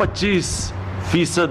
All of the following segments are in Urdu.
25%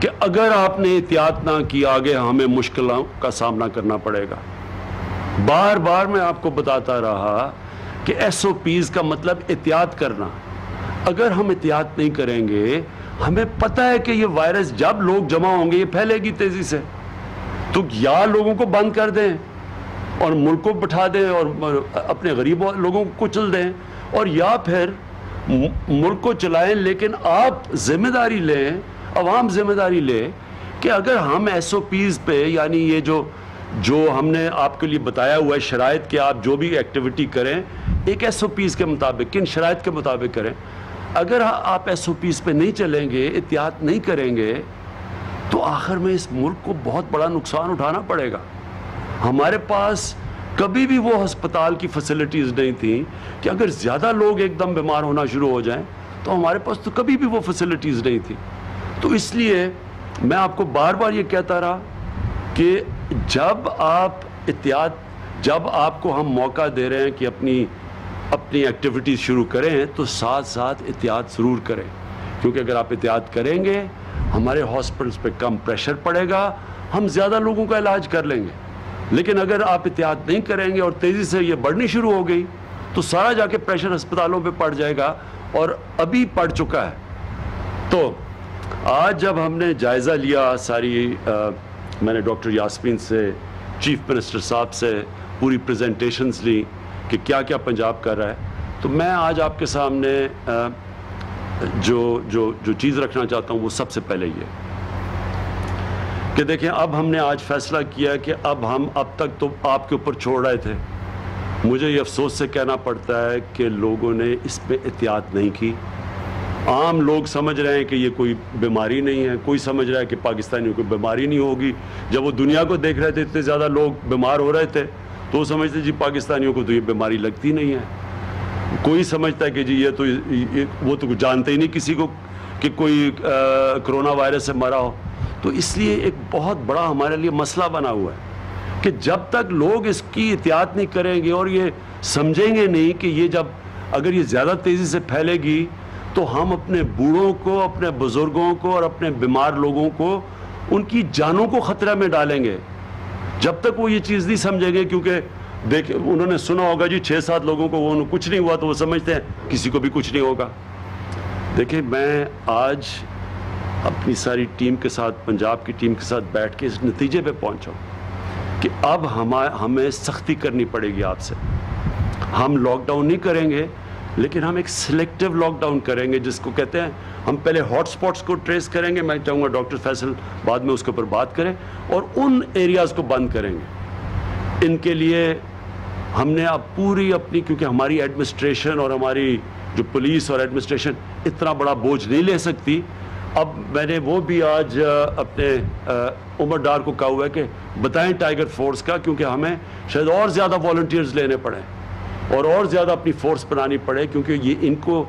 کہ اگر آپ نے احتیاط نہ کی آگے ہمیں مشکلوں کا سامنا کرنا پڑے گا. بار بار میں آپ کو بتاتا رہا کہ ایس او پیز کا مطلب احتیاط کرنا. اگر ہم احتیاط نہیں کریں گے, ہمیں پتہ ہے کہ یہ وائرس جب لوگ جمع ہوں گے یہ پھیلے گی تیزی سے, تو یا لوگوں کو بند کر دیں اور ملک کو بٹھا دیں اور اپنے غریب لوگوں کو کچل دیں, اور یا پھر ملک کو چلائیں, لیکن آپ ذمہ داری لیں, عوام ذمہ داری لے کہ اگر ہم ایس او پیز پہ, یعنی یہ جو ہم نے آپ کے لیے بتایا ہوا ہے شرائط کہ آپ جو بھی ایکٹیویٹی کریں ایک ایس او پیز کے مطابق, کن شرائط کے مطابق کریں, اگر آپ ایس او پیز پہ نہیں چلیں گے, احتیاط نہیں کریں گے, تو آخر میں اس ملک کو بہت بڑا نقصان اٹھانا پڑے گا. ہمارے پاس کبھی بھی وہ ہسپتال کی فیسلٹیز نہیں تھیں کہ اگر زیادہ لوگ ایک دم بیمار ہونا شروع ہو جائیں, تو ہمارے پاس تو کبھی بھی وہ فیسلٹیز نہیں تھی. تو اس لیے میں آپ کو بار بار یہ کہتا رہا کہ جب آپ کو ہم موقع دے رہے ہیں کہ اپنی ایکٹیویٹیز شروع کریں, تو ساتھ ساتھ احتیاط ضرور کریں, کیونکہ اگر آپ احتیاط کریں گے ہمارے ہاسپٹلس پہ کم پریشر پڑے گا, ہم زیادہ لوگوں کا علاج کر لیں گے. لیکن اگر آپ احتیاط نہیں کریں گے اور تیزی سے یہ بڑھنی شروع ہو گئی, تو سارا جا کے پریشر ہسپتالوں پہ پڑ جائے گا, اور ابھی پڑ چکا ہے. تو آج جب ہم نے جائزہ لیا ساری, میں نے ڈاکٹر یاسمین سے, چیف منسٹر صاحب سے پوری پریزنٹیشنز لی کہ کیا کیا پنجاب کر رہا ہے, تو میں آج آپ کے سامنے جو چیز رکھنا چاہتا ہوں وہ سب سے پہلے یہ کہ دیکھیں, اب ہم نے آج فیصلہ کیا کہ اب تک تو آپ کے اوپر چھوڑ رہے تھے. مجھے یہ افسوس سے کہنا پڑتا ہے کہ لوگوں نے اس پہ احتیاط نہیں کی. عام لوگ سمجھ رہے ہیں کہ یہ کوئی بیماری نہیں ہے, کوئی سمجھ رہا ہے کہ پاکستانیوں کو بیماری نہیں ہوگی. جب وہ دنیا کو دیکھ رہے تھے اتنے زیادہ لوگ بیمار ہو رہے تھے, تو وہ سمجھتے جی پاکستانیوں کو تو یہ بیماری لگتی نہیں ہے. کوئی سمجھتا ہے کہ جی وہ تو جانتے ہی نہیں کسی کو کہ کوئی کرونا وائرس سے مرا ہو. تو اس لیے ایک بہت بڑا ہمارے لیے مسئلہ بنا ہوا ہے کہ جب تک لوگ اس کی احتیاط نہیں کریں گے اور یہ سمجھیں گے نہیں کہ اگر یہ زیادہ تیزی سے پھیلے گی, تو ہم اپنے بوڑھوں کو, اپنے بزرگوں کو اور اپنے بیمار لوگوں کو, ان کی جانوں کو خطرہ میں ڈالیں گے. جب تک وہ یہ چیز نہیں سمجھیں گے, کیونکہ دیکھیں انہوں نے سنا ہوگا جی 6-7 لوگوں کو کچھ نہیں ہوا, تو وہ سمجھتے ہیں کسی کو بھی کچھ نہیں ہوگا. دیکھیں, میں آج اپنی ساری ٹیم کے ساتھ, پنجاب کی ٹیم کے ساتھ بیٹھ کے اس نتیجے پہ پہنچا کہ اب ہمیں سختی کرنی پڑے گی آپ سے. ہم لاک ڈاؤن نہیں کریں گے, لیکن ہم ایک سلیکٹیو لاک ڈاؤن کریں گے, جس کو کہتے ہیں ہم پہلے ہاٹ سپاٹس کو ٹریس کریں گے. میں چاہوں گا ڈاکٹر فیصل بعد میں اس کے اوپر بات کریں, اور ان ایریاز کو بند کریں گے. ان کے لیے ہم نے اب پوری اپنی, کیونکہ ہماری ایڈمنسٹریشن اور ہماری جو پولیس اور ایڈمنسٹریشن اتنا بڑا بوجھ نہیں لے سکتی. اب میں نے وہ بھی آج اپنے عمر ڈار کو کہا ہوا ہے کہ بتائیں ٹائیگر فورس کا, کیونکہ ہمیں شاید اور زیادہ والنٹیئرز لینے پڑیں اور زیادہ اپنی فورس بنانی پڑے, کیونکہ یہ ان کو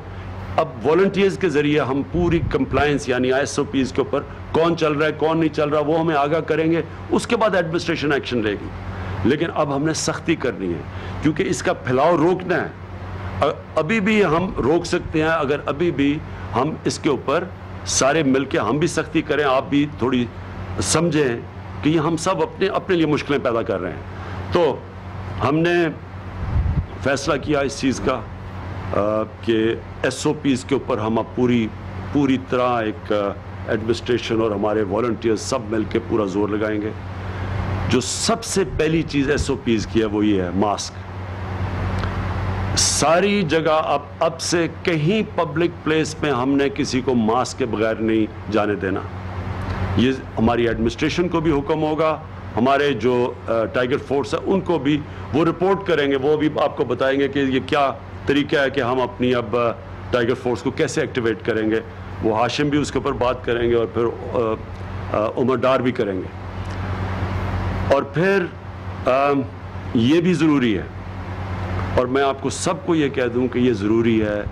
اب والنٹیئرز کے ذریعے ہم پوری کمپلائنس, یعنی ایس او پیز کے اوپر کون چل رہا ہے کون نہیں چل رہا, وہ ہمیں آگاہ کریں گے. اس کے بعد ایڈمنسٹریشن ایکشن لے گی. لیکن اب ہم نے سختی کرنی ہے, کیونکہ اس کا پھیلاؤ روکنا ہے. ابھی بھی ہم روک سکتے ہیں اگر ابھی بھی ہم اس کے اوپر سارے مل کے ہم بھی سختی کریں, آپ بھی تھوڑی سمجھیں کہ یہ ہم سب اپنے لیے مشکلیں پیدا کر رہے ہیں. تو ہم نے فیصلہ کیا اس چیز کا کہ ایس او پیز کے اوپر ہم اب پوری طرح ایک ایڈمنسٹریشن اور ہمارے والنٹیئر سب مل کے پورا زور لگائیں گے. جو سب سے پہلی چیز ایس او پیز کی ہے وہ یہ ہے ماسک. ساری جگہ اب سے کہیں پبلک پلیس میں ہم نے کسی کو ماسک کے بغیر نہیں جانے دینا. یہ ہماری ایڈمنسٹریشن کو بھی حکم ہوگا, ہمارے جو ٹائیگر فورس ہے ان کو بھی وہ رپورٹ کریں گے, وہ بھی آپ کو بتائیں گے کہ یہ کیا طریقہ ہے کہ ہم اپنی اب ٹائیگر فورس کو کیسے ایکٹیویٹ کریں گے. وہ ہاشم بھی اس کے اوپر بات کریں گے اور پھر عمر ڈار بھی کریں گے. اور پھر یہ بھی ضروری ہے, اور میں آپ کو سب کو یہ کہہ دوں کہ یہ ضروری ہے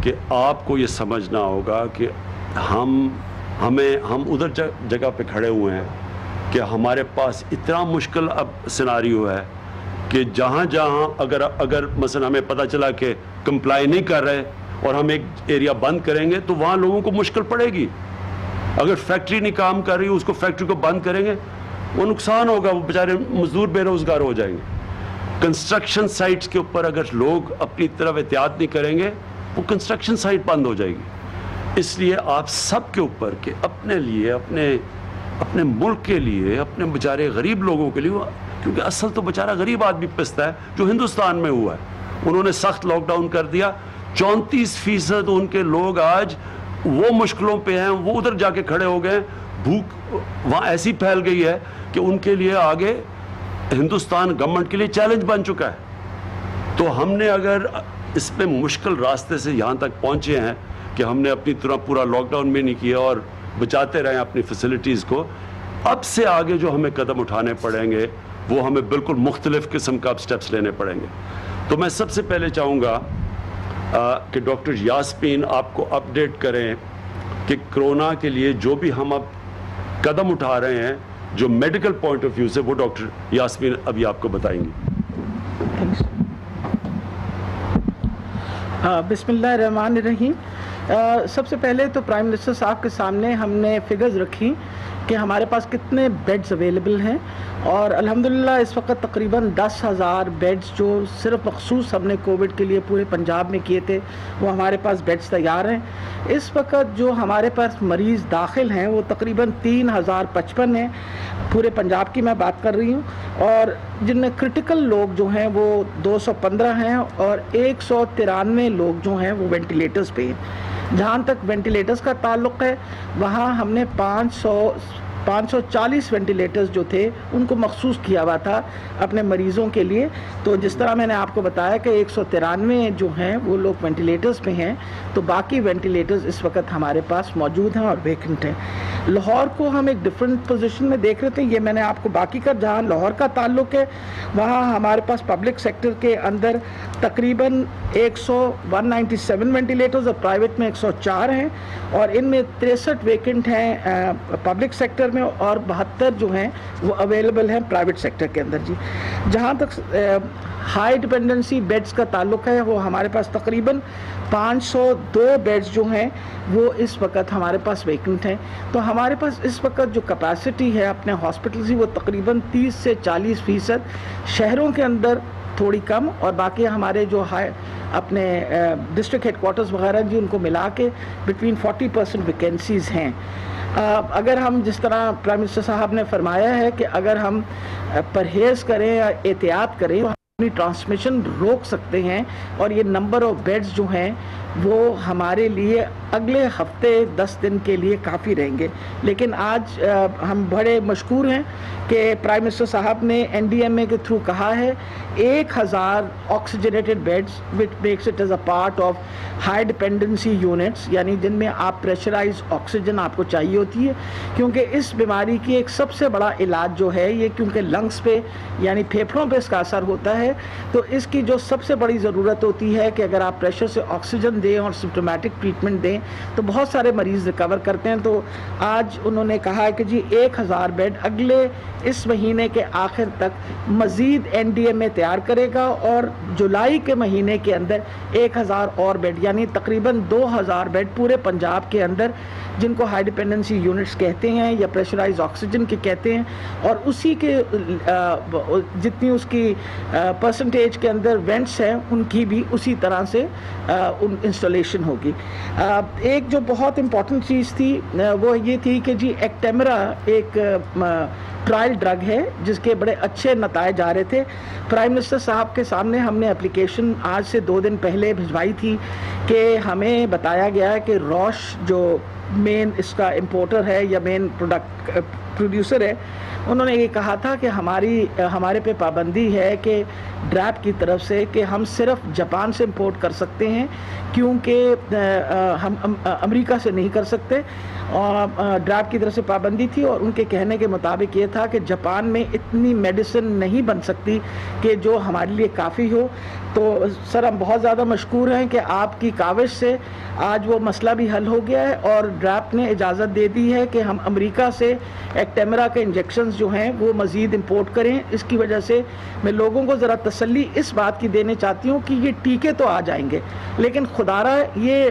کہ آپ کو یہ سمجھنا ہوگا کہ ہم ادھر جگہ پہ کھڑے ہوئے ہیں کہ ہمارے پاس اتنا مشکل اب سیناریو ہے کہ جہاں اگر مثلا ہمیں پتہ چلا کہ کمپلائی نہیں کر رہے اور ہم ایک ایریا بند کریں گے, تو وہاں لوگوں کو مشکل پڑے گی. اگر فیکٹری نہیں کام کر رہی، اس کو فیکٹری کو بند کریں گے، وہ نقصان ہوگا، وہ بیچارے مزدور بے روزگار ہو جائیں گے۔ کنسٹرکشن سائٹس کے اوپر اگر لوگ اپنی طرف احتیاط نہیں کریں گے، وہ کنسٹرکشن سائٹ بند ہو جائے گی۔ اس لیے آپ سب کے اوپر کہ اپنے لیے، اپنے ملک کے لیے، اپنے بیچارے غریب لوگوں کے لیے، کیونکہ اصل تو بیچارہ غریب آدمی پستا ہے جو ہندوستان میں ہوا ہے۔ انہوں نے سخت لاک ڈاؤن کر دیا، 34% ان کے لوگ آج وہ مشکلوں پہ ہیں، وہ ادھر جا کے کھڑے ہو گئے، بھوک وہاں ایسی پھیل گئی ہے کہ ان کے لیے آگے ہندوستان گورنمنٹ کے لیے چیلنج بن چکا ہے۔ تو ہم نے اگر اس پہ مشکل راستے سے یہاں تک پہنچے ہیں کہ ہم نے اپنی طرح پورا لاک ڈاؤن بھی نہیں کیا اور بچاتے رہے اپنی فیسلٹیز کو، اب سے آگے جو ہمیں قدم اٹھانے پڑیں گے وہ ہمیں بالکل مختلف قسم کا سٹیپس لینے پڑیں گے۔ تو میں سب سے پہلے چاہوں گا کہ ڈاکٹر یاسمین آپ کو اپڈیٹ کریں کہ کرونا کے لیے جو بھی ہم اب قدم اٹھا رہے ہیں جو میڈیکل پوائنٹ آف ویو سے، وہ ڈاکٹر یاسمین ابھی آپ کو بتائیں گی۔ بسم اللہ الرحمن الرحیم۔ سب سے پہلے تو پرائم منسٹر صاحب کے سامنے ہم نے فگرز رکھی کہ ہمارے پاس کتنے بیڈز اویلیبل ہیں، اور الحمدللہ اس وقت تقریباً 10,000 بیڈز جو صرف مخصوص ہم نے کووڈ کے لیے پورے پنجاب میں کیے تھے، وہ ہمارے پاس بیڈز تیار ہیں۔ اس وقت جو ہمارے پاس مریض داخل ہیں وہ تقریباً 3,055 ہیں، پورے پنجاب کی میں بات کر رہی ہوں، اور جن میں کرٹیکل لوگ جو ہیں وہ 215 ہیں، اور 193 لوگ جو ہیں وہ وینٹیلیٹرز پہ ہیں۔ جہاں تک وینٹیلیٹرز کا تعلق ہے، وہاں ہم نے 540 وینٹیلیٹرز جو تھے ان کو مخصوص کیا ہوا تھا اپنے مریضوں کے لیے۔ تو جس طرح میں نے آپ کو بتایا کہ 193 جو ہیں وہ لوگ وینٹیلیٹرز پہ ہیں، تو باقی وینٹیلیٹرز اس وقت ہمارے پاس موجود ہیں اور ویکنٹ ہیں۔ لاہور کو ہم ایک ڈیفرنٹ پوزیشن میں دیکھ رہے تھے، یہ میں نے آپ کو باقی کا جہاں لاہور کا تعلق ہے وہاں ہمارے پاس پبلک سیکٹر کے اندر تقریباً 197 وینٹیلیٹرز اور پرائیویٹ میں 104 ہیں، اور ان میں 63 ویکنٹ ہیں پبلک سیکٹر میں، اور 72 جو ہیں وہ اویلیبل ہیں پرائیویٹ سیکٹر کے اندر۔ جی جہاں تک ہائی ڈپینڈنسی بیڈز کا تعلق ہے، وہ ہمارے پاس تقریباً 502 بیڈز جو ہیں وہ اس وقت ہمارے پاس ویکنٹ ہیں۔ تو ہمارے پاس اس وقت جو کیپیسٹی ہے اپنے ہاسپٹلز کی وہ تقریباً 30 سے 40%، شہروں کے اندر تھوڑی کم، اور باقی ہمارے جو اپنے ڈسٹرکٹ ہیڈ کوارٹرز وغیرہ جی ان کو ملا کے بٹوین 40% ویکینسیز ہیں۔ اگر ہم جس طرح پرائم منسٹر صاحب نے فرمایا ہے کہ اگر ہم پرہیز کریں یا احتیاط کریں تو اپنی ٹرانسمیشن روک سکتے ہیں، اور یہ نمبر آف بیڈز جو ہیں وہ ہمارے لیے اگلے ہفتے 10 دن کے لیے کافی رہیں گے۔ لیکن آج ہم بڑے مشکور ہیں کہ پرائم منسٹر صاحب نے NDMA کے تھرو کہا ہے 1,000 oxygenated beds which makes it as a part of high dependency units, یعنی جن میں آپ پریشرائز آکسیجن آپ کو چاہیے ہوتی ہے، کیونکہ اس بیماری کی ایک سب سے بڑا علاج جو ہے یہ، کیونکہ لنگس پہ یعنی پھیپھڑوں پہ اس کا اثر ہوتا ہے، تو اس کی جو سب سے بڑی ضرورت ہوتی ہے کہ اگر آپ پریشر سے آکسیجن دیں اور سمپٹومیٹک ٹریٹمنٹ دیں تو بہت سارے مریض ریکور کرتے ہیں۔ تو آج انہوں نے کہا ہے کہ جی 1,000 بیڈ اگلے اس مہینے کے آخر تک مزید NDMA تیار کرے گا، اور جولائی کے مہینے کے اندر 1,000 اور بیڈ یعنی تقریباً 2,000 بیڈ پورے پنجاب کے اندر، جن کو ہائی ڈپینڈنسی یونٹس کہتے ہیں یا پریشرائز آکسیجن کے کہتے ہیں، اور اسی کے جتنی اس کی پرسنٹیج کے اندر وینٹس ہیں ان کی بھی اسی طرح سے انسٹالیشن ہوگی۔ ایک جو بہت امپورٹنٹ چیز تھی وہ یہ تھی کہ جی ایکٹیمرا ایک ٹرائل ڈرگ ہے جس کے بڑے اچھے نتائج آ رہے تھے۔ پرائم منسٹر صاحب کے سامنے ہم نے اپلیکیشن آج سے 2 دن پہلے بھجوائی تھی کہ ہمیں بتایا گیا ہے کہ روش جو مین اس کا امپورٹر ہے یا مین پروڈیوسر ہے، انہوں نے یہ کہا تھا کہ ہمارے پہ پابندی ہے کہ ڈریپ کی طرف سے کہ ہم صرف جاپان سے امپورٹ کر سکتے ہیں، کیونکہ ہم امریکہ سے نہیں کر سکتے، اور ڈریپ کی طرف سے پابندی تھی، اور ان کے کہنے کے مطابق یہ تھا کہ جاپان میں اتنی میڈیسن نہیں بن سکتی کہ جو ہمارے لیے کافی ہو۔ تو سر ہم بہت زیادہ مشکور ہیں کہ آپ کی کاوش سے آج وہ مسئلہ بھی حل ہو گیا ہے، اور ڈریپ نے اجازت دے دی ہے کہ ہم امریکہ سے ایکٹیمرا کے انجیکشنز جو ہیں وہ مزید امپورٹ کریں۔ اس کی وجہ سے میں لوگوں کو ذرا تسلی اس بات کی دینے چاہتی ہوں کہ یہ ٹیکے تو آ جائیں گے، لیکن خدارہ یہ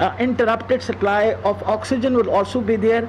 uninterrupted supply of oxygen will also be there.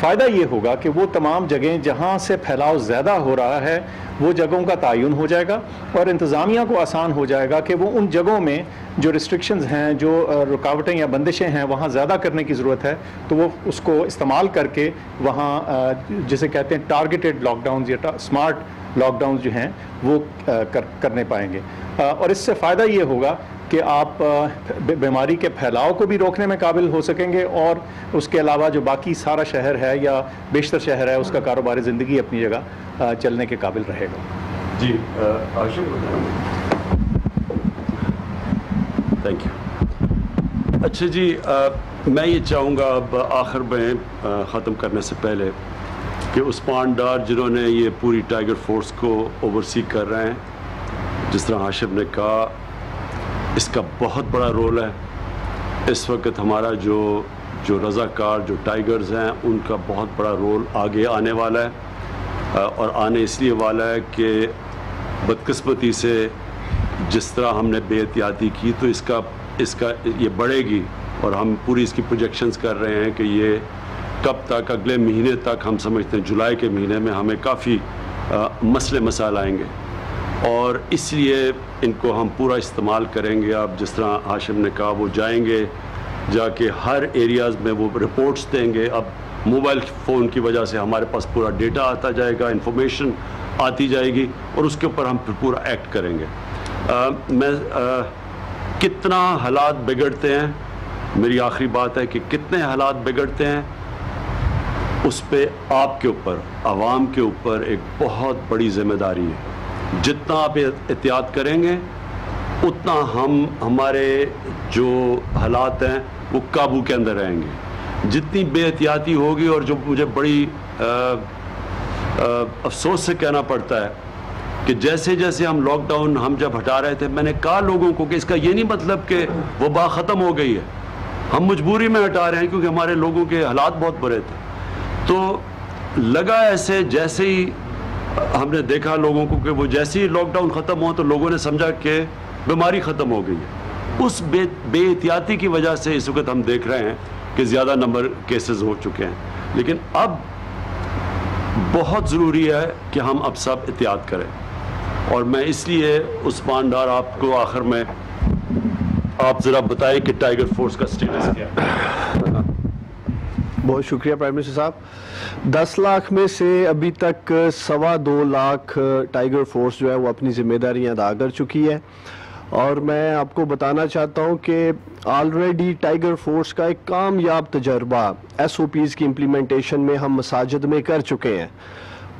فائدہ یہ ہوگا کہ وہ تمام جگہیں جہاں سے پھیلاؤ زیادہ ہو رہا ہے وہ جگہوں کا تعین ہو جائے گا، اور انتظامیہ کو آسان ہو جائے گا کہ وہ ان جگہوں میں جو ریسٹرکشنز ہیں، جو رکاوٹیں یا بندشیں ہیں وہاں زیادہ کرنے کی ضرورت ہے تو وہ اس کو استعمال کر کے وہاں جسے کہتے ہیں ٹارگیٹڈ لاک ڈاؤنز یا اسمارٹ لاک ڈاؤنز جو ہیں وہ کرنے پائیں گے. اور اس سے فائدہ یہ ہوگا کہ آپ بیماری کے پھیلاؤ کو بھی روکنے میں قابل ہو سکیں گے، اور اس کے علاوہ جو باقی سارا شہر ہے یا بیشتر شہر ہے اس کا کاروبار زندگی اپنی جگہ چلنے کے قابل رہے گا. جی تھینک یو. اچھا جی، میں یہ چاہوں گا اب آخر میں ختم کرنے سے پہلے کہ عثمان ڈار جنہوں نے یہ پوری ٹائیگر فورس کو اوورسی کر رہے ہیں، جس طرح ہاشم نے کہا، اس کا بہت بڑا رول ہے. اس وقت ہمارا جو رضاکار جو ٹائیگرز ہیں ان کا بہت بڑا رول آگے آنے والا ہے، اور آنے اس لیے والا ہے کہ بدقسمتی سے جس طرح ہم نے بے احتیاطی کی تو اس کا یہ بڑھے گی، اور ہم پوری اس کی پروجیکشنز کر رہے ہیں کہ یہ کب تک، اگلے مہینے تک ہم سمجھتے ہیں جولائی کے مہینے میں ہمیں کافی مسئلے مسائل آئیں گے، اور اس لیے ان کو ہم پورا استعمال کریں گے. اب جس طرح ہاشم نے کہا وہ جائیں گے، جا کے ہر ایریاز میں وہ رپورٹس دیں گے. اب موبائل فون کی وجہ سے ہمارے پاس پورا ڈیٹا آتا جائے گا، انفارمیشن آتی جائے گی، اور اس کے اوپر ہم پھر پورا ایکٹ کریں گے. کتنا حالات بگڑتے ہیں، میری آخری بات ہے کہ کتنے حالات بگڑتے ہیں، اس پہ آپ کے اوپر، عوام کے اوپر ایک بہت بڑی ذمہ داری ہے. جتنا آپ احتیاط کریں گے اتنا ہمارے جو حالات ہیں وہ قابو کے اندر رہیں گے. جتنی بے احتیاطی ہوگی، اور جو مجھے بڑی افسوس سے کہنا پڑتا ہے کہ جیسے جیسے ہم لاک ڈاؤن ہم جب ہٹا رہے تھے، میں نے کہا لوگوں کو کہ اس کا یہ نہیں مطلب کہ وبا ختم ہو گئی ہے، ہم مجبوری میں ہٹا رہے ہیں کیونکہ ہمارے لوگوں کے حالات بہت برے تھے. تو لگا ایسے جیسے ہی ہم نے دیکھا لوگوں کو کہ وہ جیسے ہی لاک ڈاؤن ختم ہوا تو لوگوں نے سمجھا کہ بیماری ختم ہو گئی ہے. اس بے احتیاطی کی وجہ سے اس وقت ہم دیکھ رہے ہیں کہ زیادہ نمبر کیسز ہو چکے ہیں. لیکن اب بہت ضروری ہے کہ ہم اب سب احتیاط کریں، اور میں اس لیے عثمان ڈار آپ کو آخر میں آپ ذرا بتائیں کہ ٹائیگر فورس کا سٹیٹس کیا ہے. بہت شکریہ پرائم منسٹر صاحب. 10 لاکھ میں سے ابھی تک 2.25 لاکھ ٹائیگر فورس جو ہے وہ اپنی ذمہ داریاں ادا کر چکی ہے، اور میں آپ کو بتانا چاہتا ہوں کہ آلریڈی ٹائیگر فورس کا ایک کامیاب تجربہ SOPs کی امپلیمنٹیشن میں ہم مساجد میں کر چکے ہیں.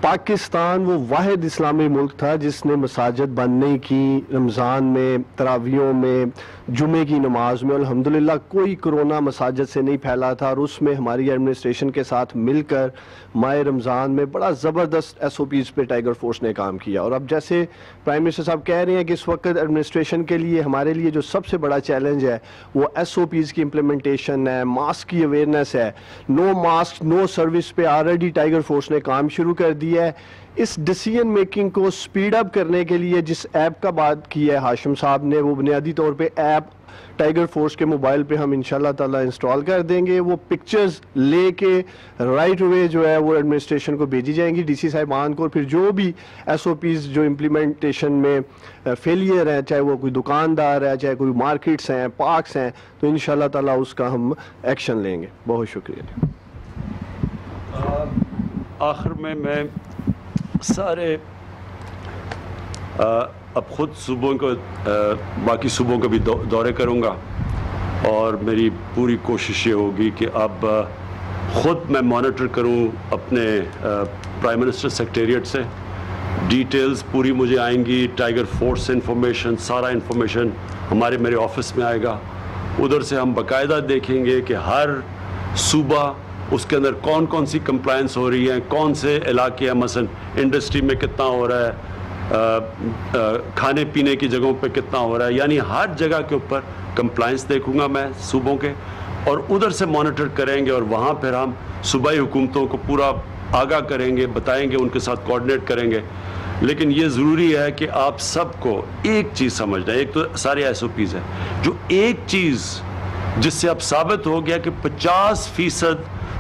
پاکستان وہ واحد اسلامی ملک تھا جس نے مساجد بند نہیں کی، رمضان میں، تراویحوں میں، جمعے کی نماز میں الحمدللہ کوئی کرونا مساجد سے نہیں پھیلا تھا، اور اس میں ہماری ایڈمنسٹریشن کے ساتھ مل کر ماہ رمضان میں بڑا زبردست SOPs پہ ٹائیگر فورس نے کام کیا. اور اب جیسے پرائم منسٹر صاحب کہہ رہے ہیں کہ اس وقت ایڈمنسٹریشن کے لیے ہمارے لیے جو سب سے بڑا چیلنج ہے وہ SOPs کی امپلیمنٹیشن ہے، ماسک کی اویئرنیس ہے. نو ماسک نو سروس پہ آلریڈی ٹائیگر فورس نے کام شروع کر دیا ہے. اس ڈیسیجن میکنگ کو سپیڈ اپ کرنے کے لیے جس ایپ کا بات کی ہے ہاشم صاحب نے، وہ بنیادی طور پہ ایپ ٹائیگر فورس کے موبائل پہ ہم انشاءاللہ تعالی انسٹال کر دیں گے. وہ پکچرز لے کے رائٹ اوے جو ہے وہ ایڈمنسٹریشن کو بھیجی جائیں گی، DC صاحبان کو. پھر جو بھی SOPs جو امپلیمنٹیشن میں فیلئر ہیں، چاہے وہ کوئی دکاندار ہے، چاہے کوئی مارکیٹس ہیں، پارکس ہیں، تو انشاءاللہ تعالی اس کا ہم ایکشن لیں گے. بہت شکریہ. آخر میں سارے اب خود صوبوں کو، باقی صوبوں کو بھی دورے کروں گا، اور میری پوری کوشش یہ ہوگی کہ اب خود میں مانیٹر کروں اپنے پرائم منسٹر سیکریٹریٹ سے. ڈیٹیلز پوری مجھے آئیں گی، ٹائیگر فورس سے انفارمیشن، سارا انفارمیشن میرے آفس میں آئے گا. ادھر سے ہم باقاعدہ دیکھیں گے کہ ہر صوبہ اس کے اندر کون کون سی کمپلائنس ہو رہی ہیں، کون سے علاقے ہیں، مثلا انڈسٹری میں کتنا ہو رہا ہے، کھانے پینے کی جگہوں پہ کتنا ہو رہا ہے. یعنی ہر جگہ کے اوپر کمپلائنس دیکھوں گا میں صوبوں کے، اور ادھر سے مانیٹر کریں گے، اور وہاں پھر ہم صوبائی حکومتوں کو پورا آگاہ کریں گے، بتائیں گے، ان کے ساتھ کوآرڈینیٹ کریں گے. لیکن یہ ضروری ہے کہ آپ سب کو ایک چیز سمجھنا ہے. ایک تو سارے SOPs ہیں، جو ایک چیز جس سے اب ثابت ہو گیا کہ 50%